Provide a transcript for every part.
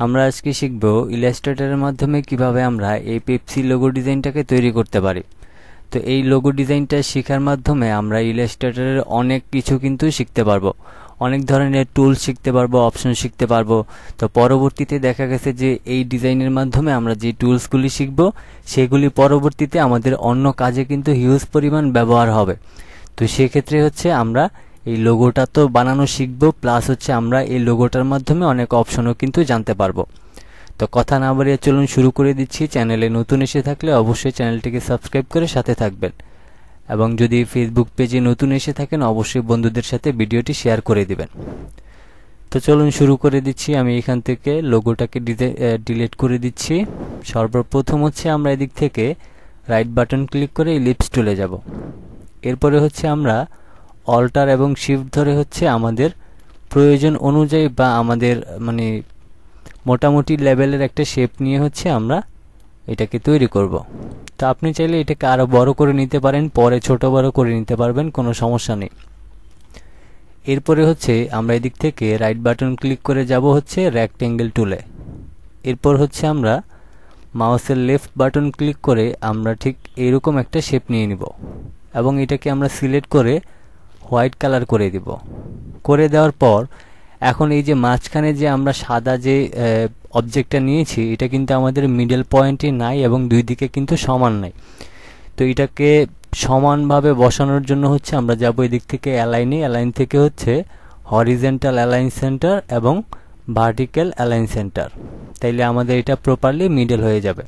আমরা আজকে শিখব ইলাস্ট্রেটরের মাধ্যমে কিভাবে আমরা এই পেপসি লোগো ডিজাইনটাকে তৈরি করতে পারি। তো এই লোগো ডিজাইনটা শেখার মাধ্যমে আমরা ইলাস্ট্রেটরের অনেক কিছু কিন্তু শিখতে পারবো, অনেক ধরনের টুল শিখতে পারবো, অপশন শিখতে পারবো। তো পরবর্তীতে দেখা গেছে যে এই ডিজাইনের মাধ্যমে আমরা যে টুলসগুলি শিখব সেগুলি পরবর্তীতে আমাদের অন্য কাজে কিন্তু হিউজ পরিমাণ ব্যবহার হবে। তো সেক্ষেত্রে হচ্ছে আমরা এই লোগোটা তো বানানো শিখবো, প্লাস হচ্ছে আমরা এই লোগোটার মাধ্যমে অনেক অপশনও কিন্তু জানতে পারবো। তো কথা না বাড়িয়ে চলুন শুরু করে দিচ্ছি। চ্যানেলে নতুন এসে থাকলে অবশ্যই চ্যানেলটিকে সাবস্ক্রাইব করে সাথে থাকবেন, এবং যদি ফেসবুক পেজে নতুন এসে থাকেন অবশ্যই বন্ধুদের সাথে ভিডিওটি শেয়ার করে দিবেন। তো চলুন শুরু করে দিচ্ছি। আমি এখান থেকে লোগোটাকে ডিলিট করে দিচ্ছি। সর্বপ্রথম হচ্ছে আমরা এদিক থেকে রাইট বাটন ক্লিক করে ইলিপস টুলে যাব। এরপরে হচ্ছে আমরা অল্টার এবং শিফট ধরে হচ্ছে আমাদের প্রয়োজন অনুযায়ী বা আমাদের মোটামুটি লেভেলের একটা শেপ নিয়ে হচ্ছে আমরা এটাকে তৈরি করব। তো আপনি চাইলে এটাকে আরো বড় করে নিতে পারেন, পরে ছোট বড় করে নিতে পারবেন, কোনো সমস্যা নেই। এরপরে হচ্ছে আমরা এদিক থেকে রাইট বাটন ক্লিক করে যাব হচ্ছে রেক্টেঙ্গেল টুলে। এরপর হচ্ছে আমরা মাউসের লেফট বাটন ক্লিক করে আমরা ঠিক এরকম একটা শেপ নিয়ে নিব, এবং এটাকে আমরা সিলেক্ট করে হোয়াইট কালার করে দিব। করে দেওয়ার পর এখন এই যে মাঝখানে যে আমরা সাদা যে অবজেক্টটা নিয়েছি এটা কিন্তু আমাদের মিডল পয়েন্টে নাই এবং দুই দিকে কিন্তু সমান নাই। তো এটাকে সমানভাবে বসানোর জন্য হচ্ছে আমরা যাব এদিক থেকে অ্যালাইন থেকে হচ্ছে হরিজেন্টাল অ্যালাইন সেন্টার এবং ভার্টিক্যাল অ্যালাইন সেন্টার, তাইলে আমাদের এটা প্রপারলি মিডল হয়ে যাবে।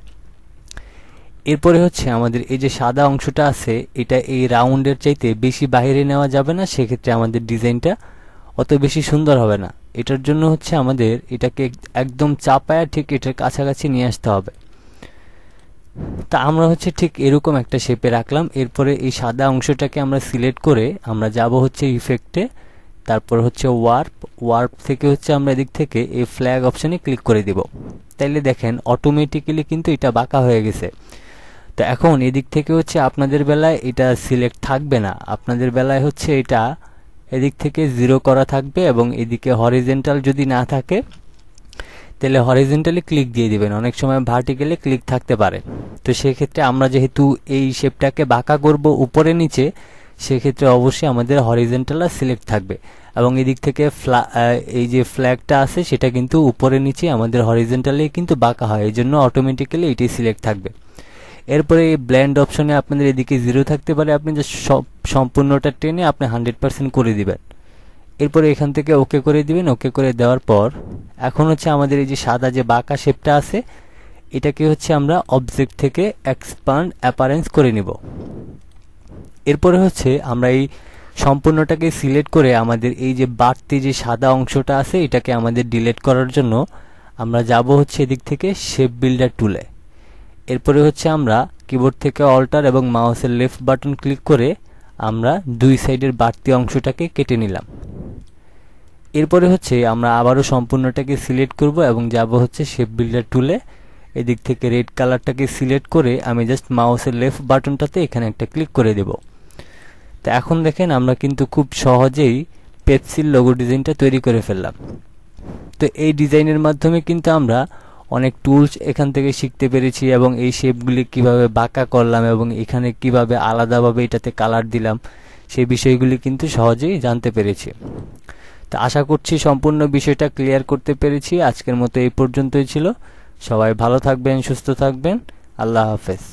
এরপরে হচ্ছে আমাদের এই যে সাদা অংশটা আছে এটা এই রাউন্ডের চাইতে বেশি বাইরে নেওয়া যাবে না, সেক্ষেত্রে আমাদের ডিজাইনটা অত বেশি সুন্দর হবে না। এটার জন্য হচ্ছে আমাদের এটাকে একদম চাপায়া ঠিক এটার কাছাকাছি নিয়ে আসতে হবে। তা আমরা হচ্ছে ঠিক এরকম একটা শেপে রাখলাম। এরপরে এই সাদা অংশটাকে আমরা সিলেক্ট করে আমরা যাব হচ্ছে ইফেক্টে, তারপর হচ্ছে ওয়ার্প থেকে হচ্ছে আমরা এদিক থেকে এই ফ্ল্যাগ অপশনে ক্লিক করে দিব। তাইলে দেখেন অটোমেটিক্যালি কিন্তু এটা বাঁকা হয়ে গেছে। তো এখন এদিক থেকে হচ্ছে আপনাদের বেলায় এটা সিলেক্ট থাকবে না, আপনাদের বেলায় হচ্ছে এটা এদিক থেকে 0 করা থাকবে, এবং এদিকে হরিজেন্টাল যদি না থাকে তাহলে হরিজেন্টালি ক্লিক দিয়ে দিবেন। অনেক সময় ভার্টিক্যালি ক্লিক থাকতে পারে। তো সেক্ষেত্রে আমরা যেহেতু এই শেপটাকে বাঁকা করব উপরে নিচে, সেক্ষেত্রে অবশ্যই আমাদের হরিজেন্টাল সিলেক্ট থাকবে, এবং এদিক থেকে এই যে ফ্ল্যাগটা আছে সেটা কিন্তু উপরে নিচে আমাদের হরিজেন্টালি কিন্তু বাঁকা হয়, এই জন্য অটোমেটিক্যালি এটি সিলেক্ট থাকবে। এরপরে এই ব্লেন্ড অপশনে আপনাদের এদিকে 0 থাকতে পারে, আপনি যে সম্পূর্ণটা টেনে আপনি 100% করে দিবেন। এরপরে এখান থেকে ওকে করে দিবেন। ওকে করে দেওয়ার পর এখন হচ্ছে আমাদের এই যে সাদা যে বাঁকা শেপটা আছে এটাকে হচ্ছে আমরা অবজেক্ট থেকে এক্সপান্ড অ্যাপারেন্স করে নিব। এরপরে হচ্ছে আমরা এই সম্পূর্ণটাকে সিলেক্ট করে আমাদের এই যে বাড়তি যে সাদা অংশটা আছে এটাকে আমাদের ডিলিট করার জন্য আমরা যাব হচ্ছে এদিক থেকে শেপ বিল্ডার টুলে। এরপরে হচ্ছে আমরা কিবোর্ড থেকে অল্টার এবং মাউসের লেফট বাটন ক্লিক করে আমরা দুই সাইডের বাড়তি অংশটাকে কেটে নিলাম। এরপরে হচ্ছে আমরা আবারও সম্পূর্ণটাকে সিলেক্ট করব এবং যাব হচ্ছে শেপ বিল্ডার টুলে। এদিক থেকে রেড কালারটাকে সিলেক্ট করে আমি জাস্ট মাউসের লেফট বাটনটাতে এখানে একটা ক্লিক করে দেব। তো এখন দেখেন আমরা কিন্তু খুব সহজেই পেপসির লোগো ডিজাইনটা তৈরি করে ফেললাম। তো এই ডিজাইনের মাধ্যমে কিন্তু আমরা অনেক টুলস এখান থেকে শিখতে পেরেছি, এবং এই শেপগুলি কিভাবে বাঁকা করলাম এবং এখানে কিভাবে আলাদাভাবে এটাতে কালার দিলাম সেই বিষয়গুলি কিন্তু সহজেই জানতে পেরেছি। তো আশা করছি সম্পূর্ণ বিষয়টা ক্লিয়ার করতে পেরেছি। আজকের মতো এই পর্যন্তই ছিল। সবাই ভালো থাকবেন, সুস্থ থাকবেন। আল্লাহ হাফেজ।